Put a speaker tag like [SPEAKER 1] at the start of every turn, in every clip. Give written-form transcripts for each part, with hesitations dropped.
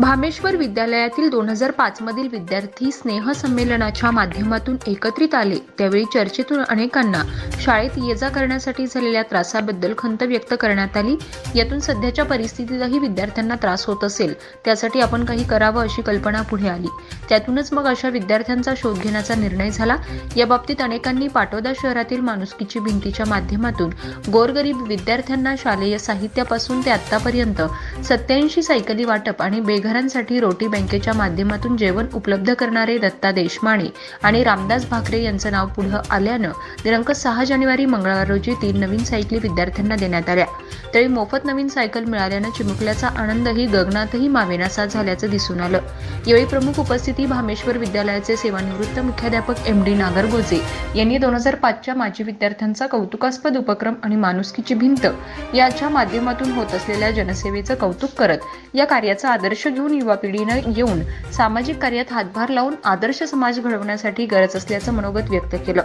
[SPEAKER 1] भामेश्वर विद्यालयातील 2005 मधील विद्यार्थी स्नेह संमेलनाच्या माध्यमातून एकत्रित आले त्यावेळी चर्चेतून अनेकांना शाळेत ये-जा करण्यासाठी झालेल्या त्रासाबद्दल खंत व्यक्त करण्यात आली। यातून सध्याच्या परिस्थितीतही विद्यार्थ्यांना त्रास होत असेल त्यासाठी आपण काही करावं अशी कल्पना पुढे आली। त्यातूनच मग अशा विद्यार्थ्यांचा शोध घेण्याचा निर्णय झाला। या बाबतीत अनेकांनी पाटोदा शहरातील माणुसकीची भिंतीच्या माध्यमातून गोरगरीब विद्यार्थ्यांना शालेय साहित्यापासून ते आतापर्यंत 87 सायकली वाटप आणि घरांसाठी रोटी बँकेच्या माध्यमातून जेवण उपलब्ध करणारे दत्ता देशमाने आणि रामदास भाकरे यांचं नाव पुढे आल्यानं दिनांक 6 जानेवारी मंगळवार रोजी 3 नवीन सायकली विद्यार्थ्यांना देण्यात आल्या। त्यावेळी मोफत नवीन सायकल मिळाल्यानं चिमुकल्याचा आनंदही गगनातही मावेनासा झाल्याचं दिसून आलं। यावेळी प्रमुख उपस्थिती भामेश्वर विद्यालयाचे सेवानिवृत्त मुख्याध्यापक MD नागरगोजे यांनी 2005च्या माजी विद्यार्थ्यांचा कौतुकास्पद उपक्रम आणि माणुसकीची भिंत याच्या माध्यमातून होत असलेल्या जनसेवेचं कौतुक करत या कार्याचा आदर्श घेऊन युवा पिढीनं येऊन सामाजिक कार्यात हातभार लावून आदर्श समाज घडवण्यासाठी गरज असल्याचं मनोगत व्यक्त केलं।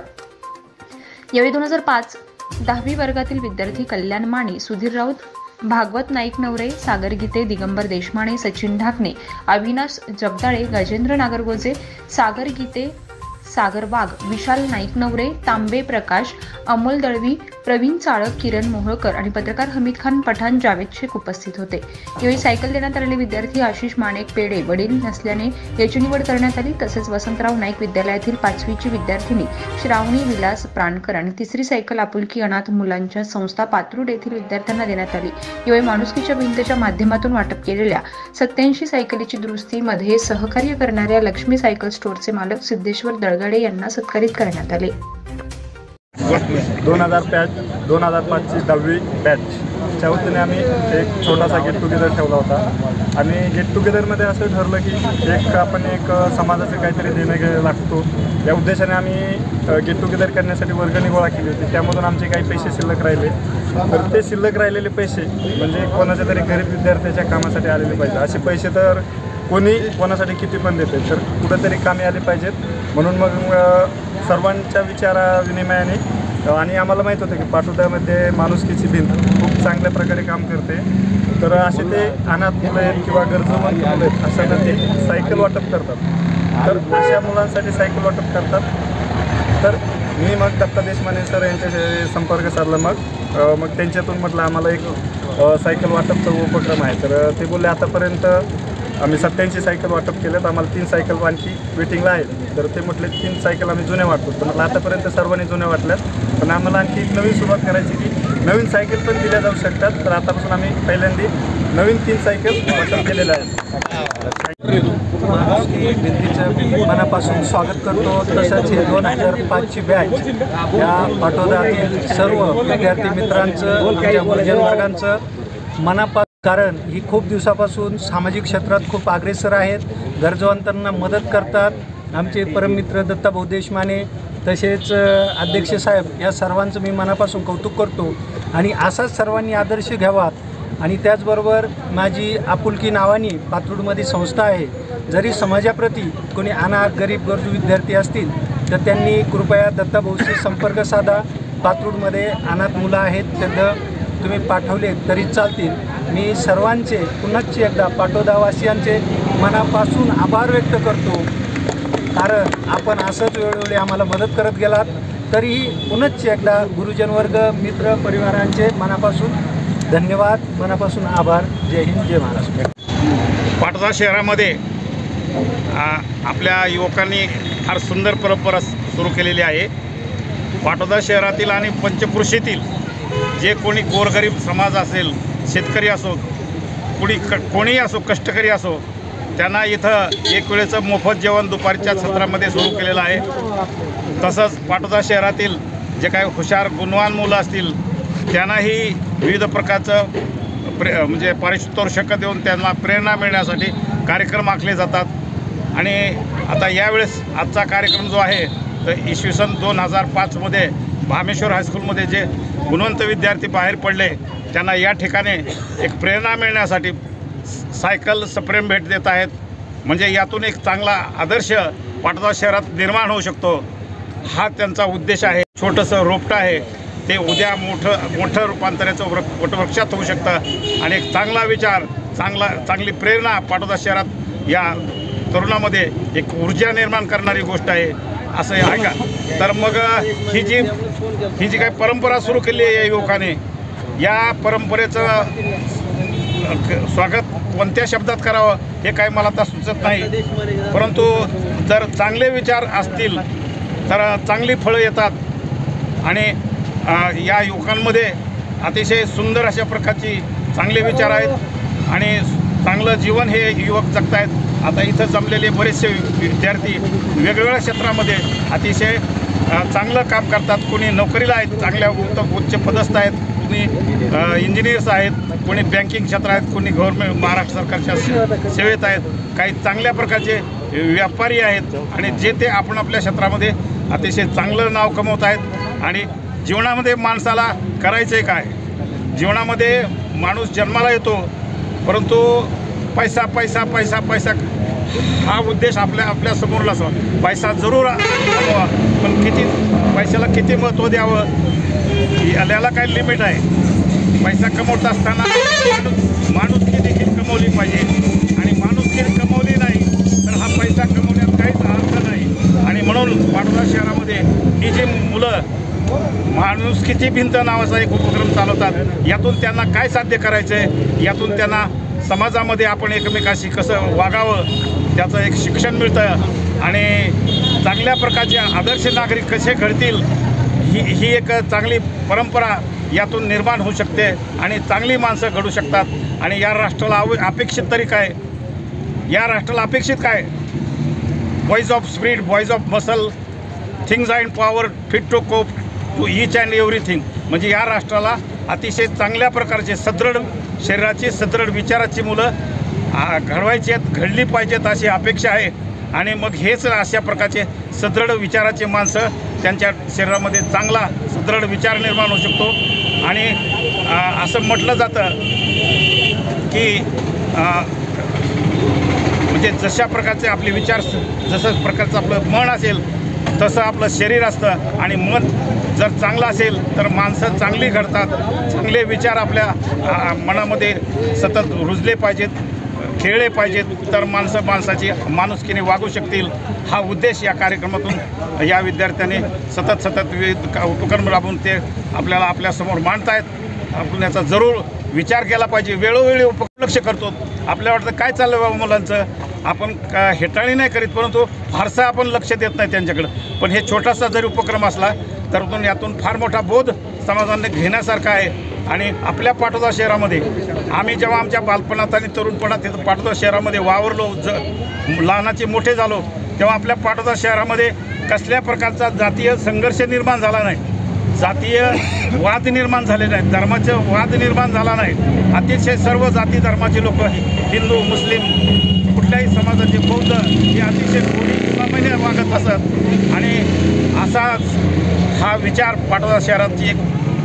[SPEAKER 1] यावेळी 2005 10वी वर्गातील विद्यार्थी कल्याण माने, सुधीर राऊत, भागवत नाईक नवरे, सागर गीते, दिगंबर देशमाने, सचिन ढाकणे, अविनाश जगदाळे, गजेंद्र नागरगोजे, सागर गीते, सागर वाघ, विशाल नाईक नवरे, तांबे प्रकाश, अमोल दळवी, प्रवीण चाळक, किरण मोहोळकर आणि पत्रकार हमीद खान पठाण, जावेद शेख उपस्थित होते। यावेळी सायकल देण्यात आलेले विद्यार्थी आशिष माणेक पेडे वडील नसल्याने याची निवड करण्यात आली। तसेच वसंतराव नाईक विद्यालयातील 5वीची विद्यार्थिनी श्रावणी विलास प्राणकर आणि 3री सायकल आपुलकी अनाथ मुलांच्या संस्था पात्रूड येथील विद्यार्थ्यांना देण्यात आली। यावेळी माणुसकीच्या भिंतीच्या माध्यमातून वाटप केलेल्या 87 सायकलीची दुरुस्तीमध्ये सहकार्य करणाऱ्या लक्ष्मी सायकल स्टोअरचे मालक सिद्धेश्वर दळगाडे यांना सत्कारित करण्यात आले।
[SPEAKER 2] 2005ची 10वी बॅचच्या वतीने आम्ही एक छोटासा गेट टुगेदर ठेवला होता आणि गेट टुगेदरमध्ये असं ठरलं की आपण एक समाजाचं काहीतरी देणं लागतो या उद्देशाने आम्ही गेट टुगेदर करण्यासाठी वर्गणी गोळा केली होती। त्यामधून आमचे काही पैसे शिल्लक राहिले तर ते शिल्लक राहिलेले पैसे म्हणजे कोणाच्या तरी गरीब विद्यार्थ्याच्या कामासाठी आलेले पाहिजे। असे पैसे तर कोणी कोणासाठी किती पण देते तर कुठंतरी कामी आले पाहिजेत म्हणून मग सर्वांच्या विचाराविनिमयाने आणि आम्हाला माहीत होतं की पाटोद्यामध्ये माणुसकीची भिंत खूप चांगल्या प्रकारे काम करते तर असे ते अनाथ मुलं आहेत किंवा गरजूमंद मुलं आहेत अशांना ते सायकल वाटप करतात तर अशा मुलांसाठी सायकल वाटप करतात। तर मी मग दत्ता देशमाने सर यांच्याशी संपर्क साधला मग त्यांच्यातून म्हटलं आम्हाला एक सायकल वाटपचा उपक्रम आहे तर ते बोलले आतापर्यंत आम्ही 87 सायकल वाटप केलेत, आम्हाला 3 सायकल आणखी वेटिंगला आहेत तर ते म्हटले 3 सायकल आम्ही जुन्या वाटतो तर म्हटलं आतापर्यंत सर्वांनी जुन्या वाटल्यात पण आम्हाला आणखी एक नवीन सुरुवात करायची की नवीन सायकल पण दिल्या जाऊ शकतात तर आतापासून आम्ही पहिल्यांदा नवीन 3 सायकल वाटप केलेल्या आहेत।
[SPEAKER 3] माणुसकी भिंतीचं मनापासून स्वागत करतो। तसंच हे 2005ची बॅच या पाटोद्यातील सर्व विद्यार्थी मित्रांचं आमच्या गुरुजन वर्गांचं मनापासून कारण ही खूप दिवसापासून सामाजिक क्षेत्रात खूप अग्रेसर आहेत, गरजवंतांना मदत करतात। आमचे परममित्र दत्ता भाऊ देशमाने तसेच अध्यक्ष साहेब या सर्वांचं मी मनापासून कौतुक करतो आणि असाच सर्वांनी आदर्श घ्यावात। आणि त्याचबरोबर माझी आपुलकी नावानी पात्रूडमध्ये संस्था आहे। जरी समाजाप्रती कोणी अनाथ गरीब गरजू विद्यार्थी असतील तर त्यांनी कृपया दत्ता भाऊशी संपर्क साधा। पात्रूडमध्ये अनाथ मुलं आहेत त्यांना तुम्ही पाठवले तरी चालतील। मी सर्वांचे पुन्हाच एकदा पाटोदावासियांचे मनापासून आभार व्यक्त करतो कारण आपण असंच वेळोवेळी आम्हाला मदत करत गेलात। तरीही पुन्हाच एकदा गुरुजन वर्ग मित्र परिवारांचे मनापासून धन्यवाद, मनापासून आभार। जय हिंद, जय महाराष्ट्र।
[SPEAKER 4] पाटोदा शहरामध्ये आपल्या युवकांनी फार सुंदर परंपरा सुरू केलेली आहे। पाटोदा शहरातील आणि पंचक्रोशीतील जे कोणी गोरगरीब समाज असेल, शेतकरी असो, कोणीही असो, कष्टकरी असो, त्यांना इथं एक वेळेचं मोफत जेवण दुपारच्या सत्रामध्ये सुरू केलेलं आहे। तसंच पाटोदा शहरातील जे काही हुशार गुणवान मुलं असतील त्यांनाही विविध प्रकारचं म्हणजे पारितोषिक देऊन त्यांना प्रेरणा मिळण्यासाठी कार्यक्रम आखले जातात। आणि आता यावेळेस आजचा कार्यक्रम जो आहे तर इसवी सन 2005मध्ये भामेश्वर हायस्कूलमध्ये जे गुणवंत विद्यार्थी बाहेर पडले त्यांना या ठिकाणी एक प्रेरणा मिळण्यासाठी सायकल सप्रेम भेट देत आहेत। म्हणजे यातून एक चांगला आदर्श पाटोदा शहरात निर्माण होऊ शकतो हा त्यांचा उद्देश आहे। छोटंसं रोपटं आहे ते उद्या मोठं रूपांतराचं वटवृक्षात होऊ शकतं आणि एक चांगला विचार चांगली प्रेरणा पाटोदा शहरात या तरुणामध्ये एक ऊर्जा निर्माण करणारी गोष्ट आहे असं आहे का? तर मग ही जी काही परंपरा सुरू केली आहे या युवकाने, या परंपरेचं स्वागत कोणत्या शब्दात करावं हे काही मला आता सुचत नाही, परंतु जर चांगले विचार असतील तर चांगली फळं येतात आणि या युवकांमध्ये अतिशय सुंदर अशा प्रकारची चांगले विचार आहेत आणि चांगलं जीवन हे युवक जगत आहेत। आता इथं जमलेले बरेचसे विद्यार्थी वेगवेगळ्या क्षेत्रामध्ये अतिशय चांगलं काम करतात। कोणी नोकरीला आहेत, चांगल्या उच्च पदस्थ आहेत, कोणी इंजिनियर्स आहेत, कोणी बँकिंग क्षेत्र आहेत, कोणी गव्हर्नमेंट महाराष्ट्र सरकारच्या सेवेत आहेत, काही चांगल्या प्रकारचे व्यापारी आहेत आणि जे ते आपण आपल्या क्षेत्रामध्ये अतिशय चांगलं नाव कमवत आहेत। आणि जीवनामध्ये माणसाला करायचं आहे काय? जीवनामध्ये माणूस जन्माला येतो, परंतु पैसा पैसा पैसा पैसा हा उद्देश आपल्या समोरला असतो। पैसा जरूर कमवा, पण पैशाला किती महत्त्व द्यावं याला काय लिमिट आहे? पैसा कमवत असताना माणुसकी देखील कमवली पाहिजे आणि माणुसकी कमवली नाही तर हा पैसा कमवण्यात काहीच अर्थ नाही। आणि म्हणून पाटोदा शहरामध्ये ही जी मुलं माणुसकीची भिंत नावाचा एक उपक्रम चालवतात, यातून त्यांना काय साध्य करायचं आहे, यातून त्यांना समाजामध्ये आपण एकमेकाशी कसं वागावं त्याचं एक शिक्षण मिळतं आणि चांगल्या प्रकारचे आदर्श नागरिक कसे घडतील ही एक चांगली परंपरा यातून निर्माण होऊ शकते आणि चांगली माणसं घडू शकतात। आणि या राष्ट्राला अपेक्षित तरी काय? या राष्ट्राला अपेक्षित काय? Boys of spirit, boys of muscle, things and power fit to cope to each and everything. म्हणजे या राष्ट्राला अतिशय चांगल्या प्रकारचे सदृढ शरीराची, सदृढ विचाराची मुलं घडवायची आहेत, घडली पाहिजेत अशी अपेक्षा आहे। आणि मग हेच अशा प्रकारचे सदृढ विचाराचे माणसं त्यांच्या शरीरामध्ये चांगला सदृढ विचार निर्माण होऊ शकतो। आणि असं म्हटलं जातं की म्हणजे जशा प्रकारचे आपले विचार, जसं प्रकारचं आपलं मन असेल तसं आपलं शरीर असतं आणि मन जर चांगलं असेल तर माणसं चांगली घडतात। चांगले विचार आपल्या मनामध्ये सतत रुजले पाहिजेत, खेळले पाहिजेत, तर माणसाची माणुसकीने वागू शकतील। हा उद्देश या कार्यक्रमातून या विद्यार्थ्यांनी सतत विविध उपक्रम राबवून ते आपल्याला आपल्यासमोर मांडतायत। आपण याचा जरूर विचार केला पाहिजे। वेळोवेळी लक्ष करतो, आपल्याला वाटतं काय चाललं बाबा मुलांचं, आपण हेटाळी नाही करीत, परंतु फारसा आपण लक्ष देत नाही त्यांच्याकडं। पण हे छोटासा जरी उपक्रम असला तर यातून फार मोठा बोध समाजाने घेण्यासारखा आहे। आणि आपल्या पाटोदा शहरामध्ये आम्ही जेव्हा आमच्या बालपणात आणि तरुणपणात तिथं पाटोदा शहरामध्ये वावरलो, लहानाचे मोठे झालो, तेव्हा आपल्या पाटोदा शहरामध्ये कसल्या प्रकारचा जातीय संघर्ष निर्माण झाला नाही, जातीय वाद निर्माण झाले नाहीत, धर्माचं वाद निर्माण झाला नाही। अतिशय सर्व जाती धर्माचे लोक, हिंदू, मुस्लिम, कुठल्याही समाजाचे, बौद्ध हे अतिशय गोडीप्रमाणे वागत असत। आणि असा हा विचार पाटोदा शहराची एक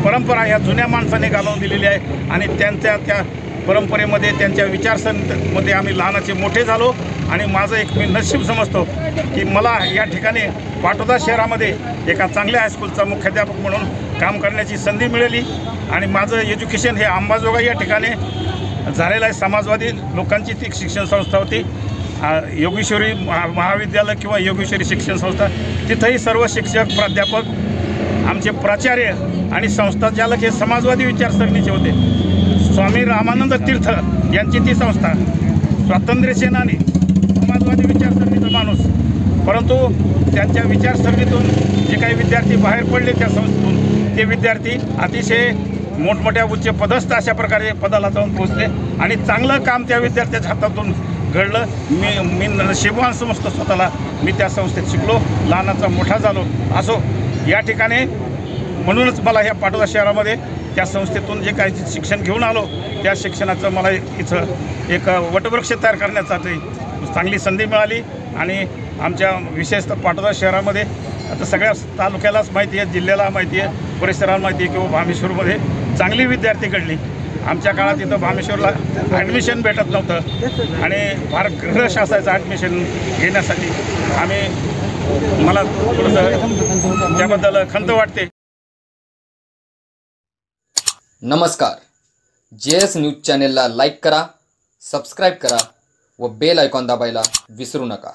[SPEAKER 4] परंपरा ह्या जुन्या माणसाने घालवून दिलेली आहे आणि त्या परंपरेमध्ये, त्यांच्या विचारसरणीमध्ये आम्ही लहानाचे मोठे झालो। आणि माझं एक मी नशीब समजतो की मला या ठिकाणी पाटोदा शहरामध्ये एका चांगल्या हायस्कूलचा मुख्याध्यापक म्हणून काम करण्याची संधी मिळाली। आणि माझं एज्युकेशन हे अंबाजोगाई या ठिकाणी झालेलं आहे। समाजवादी लोकांची ती शिक्षण संस्था होती, योगेश्वरी महाविद्यालय किंवा योगेश्वरी शिक्षण संस्था। तिथंही सर्व शिक्षक, प्राध्यापक, आमचे प्राचार्य आणि संस्थाचालक हे समाजवादी विचारसरणीचे होते। स्वामी रामानंद तीर्थ यांची ती संस्था, स्वातंत्र्य सेनानी, समाजवादी विचारसरणीचा माणूस, परंतु त्यांच्या विचारसरणीतून जे काही विद्यार्थी बाहेर पडले त्या संस्थेतून, ते विद्यार्थी अतिशय मोठमोठ्या उच्च पदस्थ अशा प्रकारे पदाला जाऊन पोहोचले आणि चांगलं काम त्या विद्यार्थ्याच्या हातातून घडलं। मी नशीबवान समजतो स्वतःला, मी त्या संस्थेत शिकलो, लहानाचा मोठा झालो असो। या ठिकाणी म्हणूनच मला ह्या पाटोदा शहरामध्ये त्या संस्थेतून जे काही शिक्षण घेऊन आलो, त्या शिक्षणाचं मला इथं एक वटवृक्ष तयार करण्यासाठी चांगली संधी मिळाली। आणि आमच्या विशेषतः पाटोदा शहरामध्ये आता सगळ्या तालुक्यालाच माहिती आहे, जिल्ह्याला माहिती आहे, परिसराला माहिती आहे किंवा भामेश्वरमध्ये चांगली विद्यार्थी घडली। आमच्या काळात इथं भामेश्वरला ॲडमिशन भेटत नव्हतं आणि फार रश असायचं ॲडमिशन घेण्यासाठी। मला थोडंसं त्याबद्दल खंत वाटते।
[SPEAKER 5] नमस्कार, JS न्यूज चॅनेलला लाईक करा, सबस्क्राईब करा व बेल आयकॉन दाबायला विसरू नका.